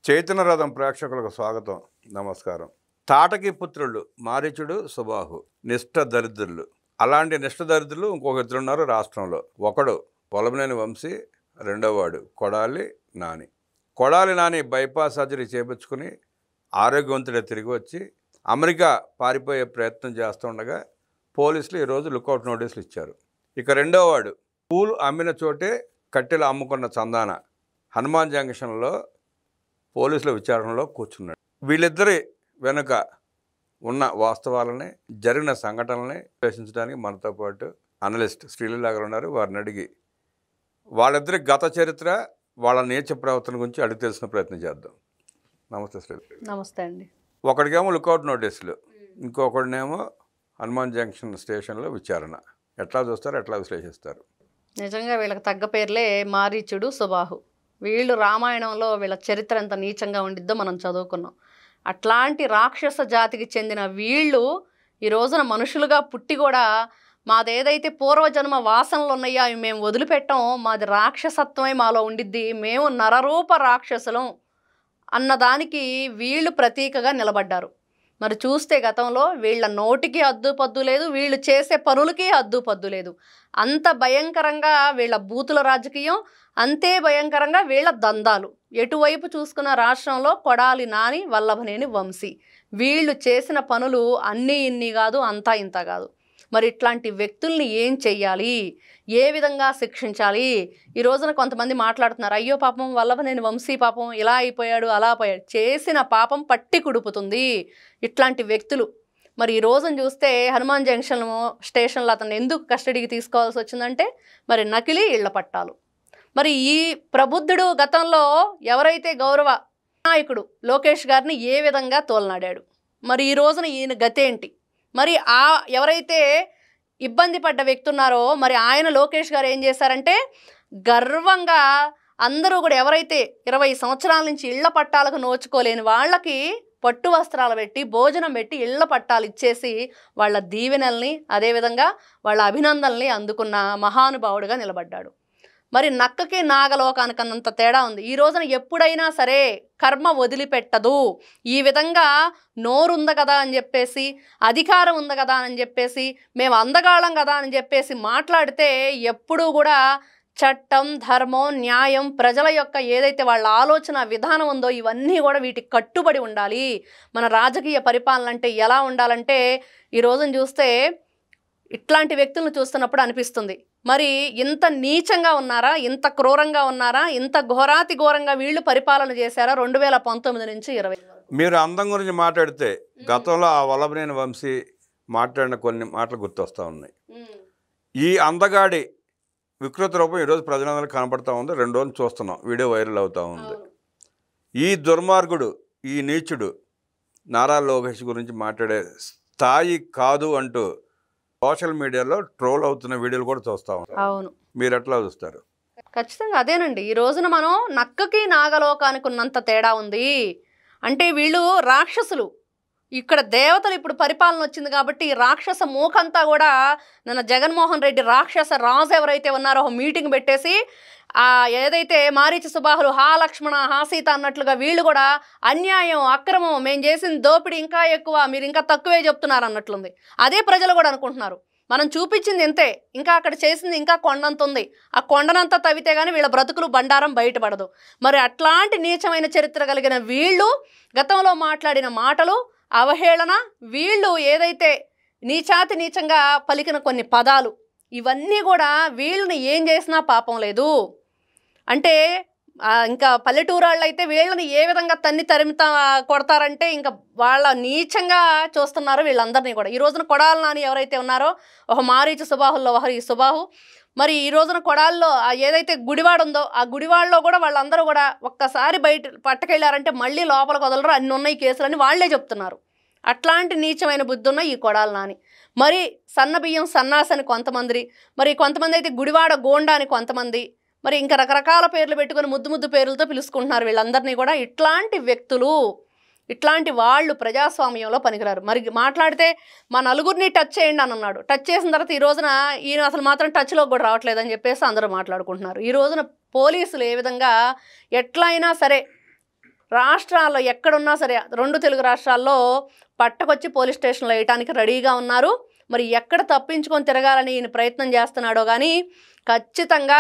చైతన్య రథం ప్రేక్షకులకు స్వాగతం, నమస్కారం. తాటకి పుత్రులు మారీచుడు, సుబాహు నిష్ఠ దరిద్రులు. అలాంటి నిష్ఠ దరిద్రులు ఇంకొక ఇద్దరు ఉన్నారు రాష్ట్రంలో. ఒకడు వల్లభనేని వంశీ, రెండోవాడు కొడాలి నాని. కొడాలి నాని బైపాస్ సర్జరీ చేయించుకుని ఆరోగ్యవంతుడే తిరిగి వచ్చి అమెరికా పారిపోయే ప్రయత్నం చేస్తుండగా పోలీసులు ఈరోజు లుకౌట్ నోటీసులు ఇచ్చారు. ఇక రెండోవాడు పూలు అమ్మిన చోటే కట్టెలు అమ్ముకున్న చందాన హనుమాన్ జంక్షన్లో పోలీసుల విచారణలో కూర్చున్నాడు. వీళ్ళిద్దరి వెనుక ఉన్న వాస్తవాలని, జరిగిన సంఘటనల్ని విశ్లేషించడానికి మనతో పాటు అనలిస్ట్ శ్రీలీల గారు ఉన్నారు. వారిని అడిగి వాళ్ళిద్దరి గత చరిత్ర, వాళ్ళ నీచ ప్రవర్తన గురించి అడిగి తెలిసిన ప్రయత్నం చేద్దాం. నమస్తే శ్రీలీల. నమస్తే అండి. ఒకడికేమో లుకౌట్ నోటీసులు, ఇంకొకడినేమో హనుమాన్ జంక్షన్ స్టేషన్లో విచారణ. ఎట్లా చూస్తారు, ఎట్లా విశ్లేషిస్తారు? నిజంగా వీళ్ళకి తగ్గ పేర్లే మారీచుడు, సుబాహు. వీళ్ళు రామాయణంలో వీళ్ళ చరిత్ర ఎంత నీచంగా ఉండిద్దో మనం చదువుకున్నాం. అట్లాంటి రాక్షస జాతికి చెందిన వీళ్ళు ఈ రోజున మనుషులుగా పుట్టి కూడా మాదేదైతే పూర్వజన్మ వాసనలు ఉన్నాయో అవి మేము వదిలిపెట్టాం, మాది రాక్షసత్వమే మాలో ఉండిద్ది, మేము నరరూప రాక్షసులం అన్నదానికి వీళ్ళు ప్రతీకగా నిలబడ్డారు. మరి చూస్తే గతంలో వీళ్ళ నోటికి హద్దుపద్దు లేదు, వీళ్ళు చేసే పనులకి హద్దుపద్దు లేదు. అంత భయంకరంగా వీళ్ళ బూతుల రాజకీయం, అంతే భయంకరంగా వీళ్ళ దందాలు. ఎటువైపు చూసుకున్న రాష్ట్రంలో కొడాలి నాని, వల్లభనేని వంశీ వీళ్ళు చేసిన పనులు అన్నీ ఇన్ని కాదు, అంతా ఇంత కాదు. మరి ఇట్లాంటి వ్యక్తుల్ని ఏం చెయ్యాలి, ఏ విధంగా శిక్షించాలి? ఈ రోజున కొంతమంది మాట్లాడుతున్నారు, అయ్యో పాపం వల్లభనేని వంశీ పాపం ఇలా అయిపోయాడు, అలా అయిపోయాడు. చేసిన పాపం పట్టి కుడుపుతుంది ఇట్లాంటి వ్యక్తులు. మరి ఈ రోజున చూస్తే హనుమాన్ జంక్షన్ స్టేషన్లో అతను ఎందుకు కస్టడీకి తీసుకోవాల్సి వచ్చిందంటే మరి నకిలీ ఇళ్ల పట్టాలు. మరి ఈ ప్రబుద్ధుడు గతంలో ఎవరైతే గౌరవ నాయకుడు లోకేష్ గారిని ఏ విధంగా తోలనాడాడు, మరి ఈ రోజున ఈయన గతేంటి? మరి ఎవరైతే ఇబ్బంది పడ్డ వ్యక్తి ఉన్నారో మరి ఆయన లోకేష్ గారు ఏం చేశారంటే గర్వంగా అందరూ కూడా ఎవరైతే 20 సంవత్సరాల నుంచి ఇళ్ల పట్టాలకు నోచుకోలేని వాళ్ళకి పట్టు వస్త్రాలు పెట్టి, భోజనం పెట్టి, ఇళ్ల పట్టాలు ఇచ్చేసి వాళ్ళ దీవెనల్ని, అదేవిధంగా వాళ్ళ అభినందనల్ని అందుకున్న మహానుభావుడిగా నిలబడ్డాడు. మరి నక్కకి నాగలోకానికన్నంత తేడా ఉంది. ఈ రోజున ఎప్పుడైనా సరే కర్మ వదిలిపెట్టదు. ఈ విధంగా నోరుంది కదా అని చెప్పేసి, అధికారం ఉంది కదా అని చెప్పేసి, మేము అందగాళం కదా అని చెప్పేసి మాట్లాడితే ఎప్పుడూ కూడా చట్టం, ధర్మం, న్యాయం, ప్రజల యొక్క ఏదైతే వాళ్ళ ఆలోచన విధానం ఉందో ఇవన్నీ కూడా వీటికి కట్టుబడి ఉండాలి. మన రాజకీయ పరిపాలన అంటే ఎలా ఉండాలంటే ఈ రోజున చూస్తే ఇట్లాంటి వ్యక్తులను చూస్తున్నప్పుడు అనిపిస్తుంది, మరి ఇంత నీచంగా ఉన్నారా, ఇంత క్రూరంగా ఉన్నారా, ఇంత ఘోరాతి ఘోరంగా వీళ్ళు పరిపాలన చేశారా 2019 నుంచి 20. మీరు అందం గురించి మాట్లాడితే గతంలో ఆ వల్లభనేని వంశీ మాట్లాడిన కొన్ని మాటలు గుర్తొస్తూ ఉన్నాయి. ఈ అందగాడి వికృత రూపం ఈరోజు ప్రజలందరికీ కనపడతా ఉంది. 2 రోజులు చూస్తున్నాం, వీడియో వైరల్ అవుతూ ఉంది. ఈ దుర్మార్గుడు, ఈ నీచుడు నారా లోకేష్ గురించి మాట్లాడే స్థాయి కాదు అంటూ సోషల్ మీడియాలో ట్రోల్ అవుతున్న వీడియోలు కూడా చూస్తూ ఉంటాం. అవును, మీరు ఎట్లా చూస్తారు? ఖచ్చితంగా అదేనండి. ఈ రోజున మనం నక్కకి నాగలోకానికి ఉన్నంత తేడా ఉంది. అంటే వీళ్ళు రాక్షసులు, ఇక్కడ దేవతలు ఇప్పుడు పరిపాలన వచ్చింది కాబట్టి రాక్షస మూకంతా కూడా నిన్న జగన్మోహన్ రెడ్డి రాక్షస రాజు ఎవరైతే ఉన్నారో మీటింగ్ పెట్టేసి ఏదైతే మారీచ సుబాహులు హా లక్ష్మణ హా సీత అన్నట్లుగా వీళ్ళు కూడా అన్యాయం, అక్రమం, మేము చేసిన దోపిడీ ఇంకా ఎక్కువ, మీరు ఇంకా తక్కువే చెప్తున్నారు అన్నట్లుంది. అదే ప్రజలు కూడా అనుకుంటున్నారు. మనం చూపించింది ఇంతే, ఇంకా అక్కడ చేసింది ఇంకా కొండంత ఉంది, ఆ కొండనంతా తవ్వితే కానీ వీళ్ళ బ్రతుకులు బండారం బయటపడదు. మరి అట్లాంటి నీచమైన చరిత్ర కలిగిన వీళ్ళు గతంలో మాట్లాడిన మాటలు, అవహేళన, వీళ్ళు ఏదైతే నీచాతి నీచంగా పలికిన కొన్ని పదాలు, ఇవన్నీ కూడా వీళ్ళని ఏం చేసినా పాపం లేదు. అంటే ఇంకా పల్లెటూరాళ్ళు అయితే వీళ్ళని ఏ విధంగా తరిమితా కొడతారంటే ఇంకా వాళ్ళ నీచంగా చూస్తున్నారు వీళ్ళందరినీ కూడా. ఈ రోజున కొడాలి నాని ఎవరైతే ఉన్నారో ఒక మారీచ సుబాహుల్లో ఒకరు ఈ సుబాహు. మరి ఈ రోజున కొడాల్లో ఏదైతే గుడివాడ ఉందో ఆ గుడివాడలో కూడా వాళ్ళందరూ కూడా ఒక్కసారి బయట పట్టుకెళ్ళారంటే మళ్ళీ లోపలికి వదలరు, అన్ని ఉన్నాయి కేసులని వాళ్ళే చెప్తున్నారు. అట్లాంటి నీచమైన బుద్ధి ఉన్న ఈ కొడాలి నాని. మరి సన్నబియ్యం సన్నాసని కొంతమంది, మరి కొంతమంది అయితే గుడివాడ గోండా అని కొంతమంది, మరి ఇంకా రకరకాల పేర్లు పెట్టుకొని ముద్దు ముద్దు పేర్లతో పిలుచుకుంటున్నారు వీళ్ళందరినీ కూడా. ఇట్లాంటి వ్యక్తులు, ఇట్లాంటి వాళ్ళు ప్రజాస్వామ్యంలో పనికిరారు. మరి మాట్లాడితే మా నలుగురిని టచ్ చేయండి అని అన్నాడు. టచ్ చేసిన తర్వాత ఈ రోజున ఈయన అసలు మాత్రం టచ్లోకి కూడా రావట్లేదని చెప్పేసి అందరూ మాట్లాడుకుంటున్నారు. ఈ రోజున పోలీసులు ఏ విధంగా ఎట్లయినా సరే రాష్ట్రాల్లో ఎక్కడున్నా సరే 2 తెలుగు రాష్ట్రాల్లో పట్టకొచ్చి పోలీస్ స్టేషన్లో వేయటానికి రెడీగా ఉన్నారు. మరి ఎక్కడ తప్పించుకొని తిరగాలని ఈయన ప్రయత్నం చేస్తున్నాడో కానీ ఖచ్చితంగా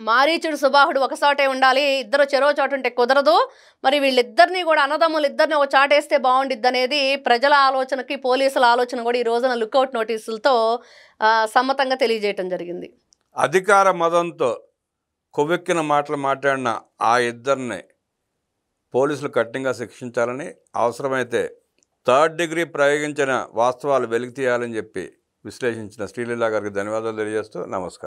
మారీచుడు సుబాహుడు ఒకసాటే ఉండాలి, ఇద్దరు చెరో చోటు ఉంటే కుదరదు. మరి వీళ్ళిద్దరినీ కూడా అన్నదమ్ములు ఇద్దరిని ఒక చాటేస్తే బాగుండిద్ది అనేది ప్రజల ఆలోచనకి పోలీసుల ఆలోచన కూడా ఈ రోజున లుకౌట్ నోటీసులతో సమ్మతంగా తెలియజేయటం జరిగింది. అధికార మదంతో కొవ్వెక్కిన మాటలు మాట్లాడిన ఆ ఇద్దరిని పోలీసులు కఠినంగా శిక్షించాలని, అవసరమైతే 3rd డిగ్రీ ప్రయోగించిన వాస్తవాలు వెలికి తీయాలని చెప్పి విశ్లేషించిన శ్రీలీల గారికి ధన్యవాదాలు తెలియజేస్తూ నమస్కారం.